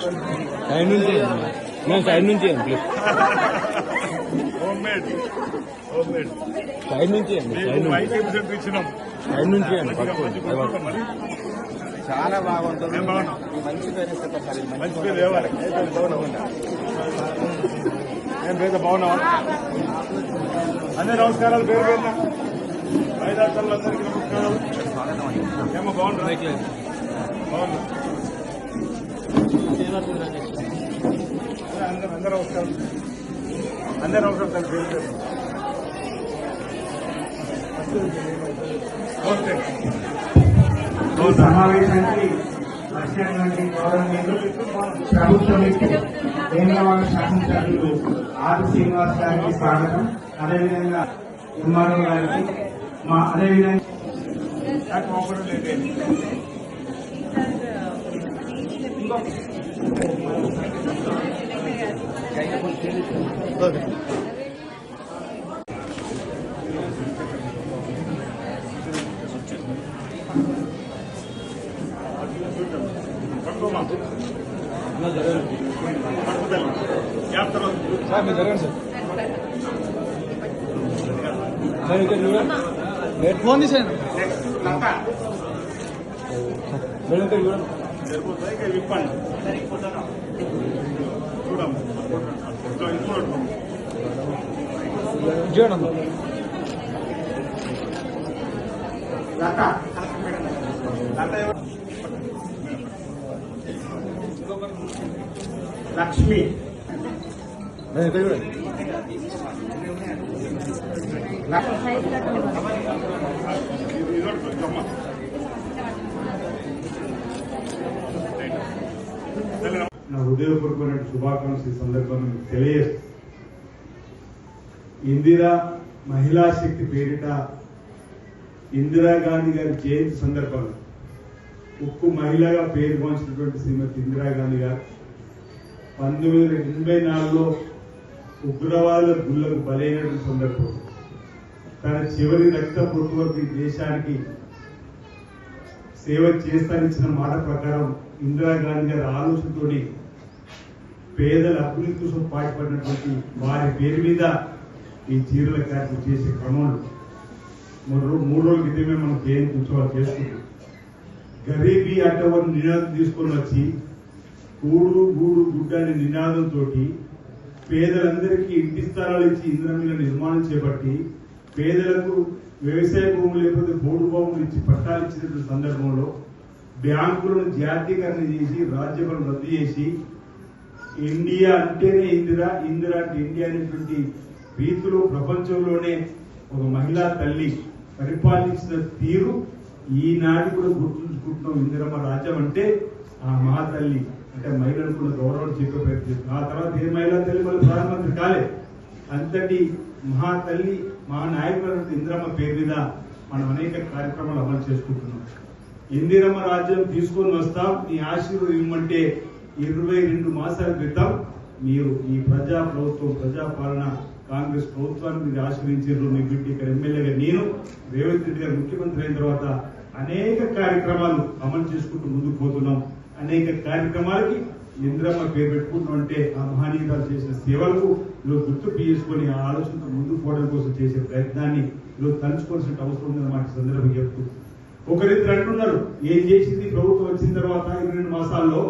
Side నుంచి నేను side నుంచి ప్లీజ్ సైడ్ నుంచి సైడ్ నుంచి చాలా బాగుంటుంది. మంచి పేరు మంచి పేరు లేవాలి. ఏం పేద బాగున్నావా? అన్నీ నమస్కారాలు. పేరు పేరున మైదార్తలందరికీ నమస్కారాలు. ఏమో బాగుంటుంది. బాగుంది. అందరూ నమస్కారం. అందరూ నమస్కారం. తన పేరు పేరు సమావేశానికి వచ్చినటువంటి గౌరవనీయులు ప్రభుత్వ వ్యక్తి వేములవాడ శాసనసభ్యులు ఆది శ్రీనివాస్ గారికి స్వాగతం. అదేవిధంగా ఎంఆర్ఓ గారికి అదేవిధంగా సార్ మీరు జరగండి సార్ ఫోన్ తీసేయండి విప్పండి చూడండి లక్ష్మి నా హృదయపూర్వకమైన శుభాకాంక్షలు ఈ సందర్భంగా మీకు తెలియజేస్తాను. ఇందిరా మహిళా శక్తి పేరిట ఇందిరాగాంధీ గారి జయంతి సందర్భంగా ఉక్కు మహిళగా పేరు పొందినటువంటి శ్రీమతి ఇందిరాగాంధీ గారు 1984లో ఉగ్రవాదుల గుళ్లకు బలైన సందర్భం తన చివరి రక్త పొట్టు వరకు ఈ దేశానికి సేవ చేస్తానిచ్చిన మాట ప్రకారం ఇందిరాగాంధీ గారి ఆలోచనతో పేదల అభివృద్ధి కోసం పాటుపడినటువంటి వారి పేరు మీద ఈ చీరల కార్యక్రమం చేసే క్రమంలో 3 రోజుల క్రితమే మనం జయంతి ఉత్సవాలు చేసుకుంటాం. గరీబీ అటవర్ నినాదం తీసుకొని వచ్చి కూడు గూడు గుడ్డ అనే నినాదంతో పేదలందరికీ ఇంటి స్థలాలు ఇచ్చి ఇంద్రమిల నిర్మాణం చేపట్టి పేదలకు వ్యవసాయ భూములు లేకపోతే బోర్డు భూములు ఇచ్చి పట్టాలు ఇచ్చినటువంటి సందర్భంలో బ్యాంకులను జాతీకరణ చేసి రాజ్యపాలన రద్దు చేసి ఇండియా అంటేనే ఇందిరా, ఇందిరా అంటే ఇండియా అనేటువంటి రీతిలో ప్రపంచంలోనే ఒక మహిళా తల్లి పరిపాలించిన తీరు ఈనాటి కూడా గుర్తుంచుకుంటున్నాం. ఇందిరమ్మ రాజ్యం అంటే ఆ మహాతల్లి అంటే మహిళలకు గౌరవం చెప్పే ప్రయత్నం. ఆ తర్వాత ఏ మహిళా తల్లి మళ్ళీ ప్రధానమంత్రి కాలే. అంతటి మహాతల్లి మహానాయకులు ఇందిరమ్మ పేరు మీద మనం అనేక కార్యక్రమాలు అమలు చేసుకుంటున్నాం. ఇందిరమ్మ రాజ్యం తీసుకొని వస్తాం, మీ ఆశీర్వాదం ఇవ్వమంటే 22 మాసాల క్రితం మీరు ఈ ప్రజా ప్రభుత్వం ప్రజాపాలన కాంగ్రెస్ ప్రభుత్వాన్ని మీరు ఆశ్రయించారు. మీ బిడ్డ ఇక్కడ ఎమ్మెల్యేగా నేను రేవంత్ రెడ్డి గారు ముఖ్యమంత్రి అయిన తర్వాత అనేక కార్యక్రమాలు అమలు చేసుకుంటూ ముందుకు పోతున్నాం. అనేక కార్యక్రమాలకి ఇందిరమ్మ పేరు పెట్టుకుంటాం అంటే ఆ మహనీయురాలు చేసిన సేవలకు ఈరోజు గుర్తు చేసుకొని ఆ ఆలోచనతో ముందుకు పోవడం కోసం చేసే ప్రయత్నాన్ని ఈరోజు తలుచుకోవాల్సిన అవసరం ఉందన్నమాట సందర్భం చెప్తూ ఒకరిద్దరు అంటున్నారు ఏం చేసింది ప్రభుత్వం వచ్చిన తర్వాత 22 మాసాల్లో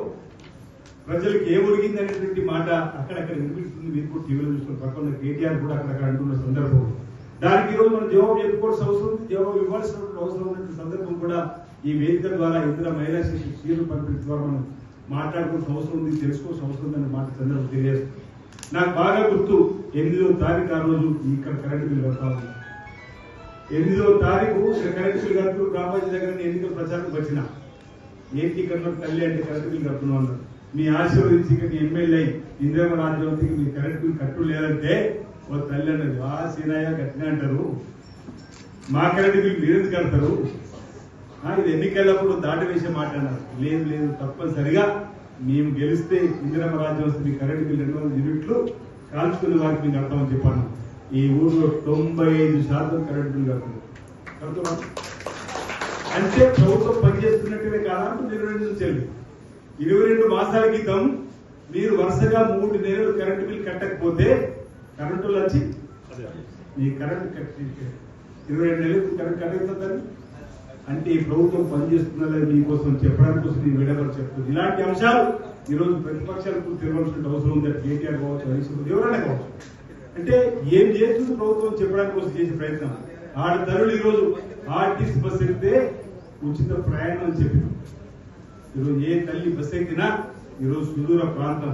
ప్రజలకు ఏ ఒరిగింది అనేటువంటి మాట అక్కడక్కడ వినిపిస్తుంది. మీరు కూడా టీవీలో చూస్తున్న పక్కన కేటీఆర్ కూడా అక్కడక్కడ అంటున్న సందర్భం దానికి ఈరోజు మనం జవాబు చెప్పుకోవాల్సిన అవసరం ఉంది, జవాబు ఇవ్వాల్సిన అవసరం ఉన్నటువంటి సందర్భం కూడా ఈ వేదిక ద్వారా ఇతర మహిళా శక్తి చీరలు పంపిణీ ద్వారా మనం మాట్లాడుకోవాల్సిన అవసరం ఉంది, తెలుసుకోవాల్సిన అవసరం ఉందనే మాట సందర్భం తెలియజేస్తుంది. నాకు బాగా గుర్తు 8వ తారీఖు ఆ రోజు ఇక్కడ కరెంటు బిల్లు కడతా ఉంది. 8వ తారీఖు కరెంటు బిల్లు కడుతూ రామాజీ దగ్గర ఎన్నికల ప్రచారం వచ్చిన ఏంటి కన్నా తల్లి అంటే కరెంటు బిల్లు కడుతున్నాం అన్నారు. మీ ఆశీర్వదించి ఇక్కడ ఎమ్మెల్యే ఇందిరమ్మ రాజ్యానికి మీ కరెంటు బిల్లు కట్టు లేదంటే ఓ తల్లి అన్నది ఆ సీనయ్య గట్టిన అంటారు, మా కరెంటు బిల్లు మీరెందుకు కడతారు, ఇది ఎన్నికలప్పుడు దాటి వేసే మాట అన్నారు. లేదు లేదు తప్పనిసరిగా మేము గెలిస్తే ఇందిరమ్మ రాజ్యం వస్తే మీ కరెంటు బిల్లు 200 యూనిట్లు కాల్చుకునే వారికి మీకు కడతామని చెప్పాను. ఈ ఊర్లో 95% కరెంటు బిల్లు కడుతున్నారు. అంటే ప్రభుత్వం పనిచేస్తున్నట్టుగా కాదా 22 నుంచి వెళ్ళి 22 మాసాల క్రితం మీరు వరుసగా 3 నెలలు కరెంటు బిల్ కట్టకపోతే కరెంటు వచ్చి మీ కరెంట్ కట్టి 22 నెలలకు కరెంట్ కట్టకపోతారు అంటే ఈ ప్రభుత్వం పనిచేస్తుందని మీకోసం చెప్పడానికి కోసం నేను విడవలు చెప్తుంది. ఇలాంటి అంశాలు ఈరోజు ప్రతిపక్షాలకు తిరగాల్సిన అవసరం ఉంది. కేటీఆర్ కావచ్చు, హరీష్ ఎవరైనా కావచ్చు. అంటే ఏం చేస్తుంది ప్రభుత్వం చెప్పడానికి కోసం చేసే ప్రయత్నం. ఆడ తల్లులు ఈరోజు ఆర్టీసీ బస్ ఎక్కితే ఉచిత ప్రయాణం అని చెప్పినాం. ఈరోజు ఏ తల్లి బస్ ఎక్కినా ఈరోజు సుదూర ప్రాంతం